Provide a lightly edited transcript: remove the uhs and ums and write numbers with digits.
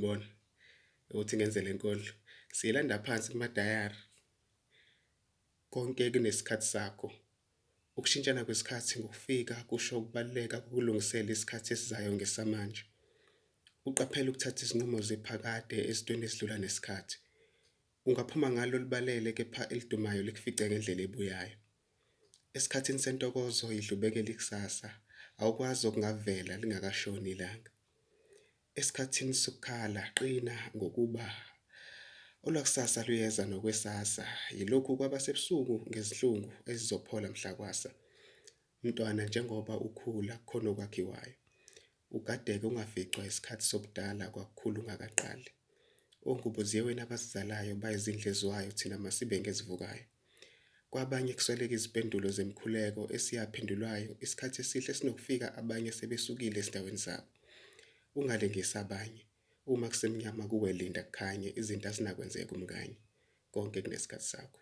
ngibona ukuthi ngenze le nkondlo. Siyilanda phansi kumadayari. Konke kunesikhathi sakho. Ukushintshana kwesikhathi ngokufika kusho ukubaluleka kokulungisela isikhathi esizayo ngesamanje. Uqaphele ukuthatha izinqumo zephakade ezintweni ezidlula nesikhathi. Ungaphuma ngalo libalele kepha elidumayo likufice ngendlela ebuyayo. Esikhathini sentokozo idlubekela ikusasa, awukwazi okungavela lingakashoni ilanga. Esikhathini sokukhala qina ngokuba olwakusasa luyeza nokwesasa, yilokhu kwabasebusuku ngezinhlungu ezizophola mhlakwasa. Mntwana, njengoba ukhula khona okwakhiwayo. Ugadeke ungaficwa isikhathi sobudala kwakukhulu ungakaqali. Ongubuziwe wena abasizalayo bayizindlezwayo thina masibe ngezivukayo. Kwabanye kusweleka izimpendulo zemkhuleko esiyaphendulwayo, isikhathi esihle sinokufika abanye sebesukile ezindaweni zabo. Ungalengisa abanye. Uma kusemnyama kuwe linda kukhanye, izinto azinakwenzeka umngani. Konke kunesikhathi sakho.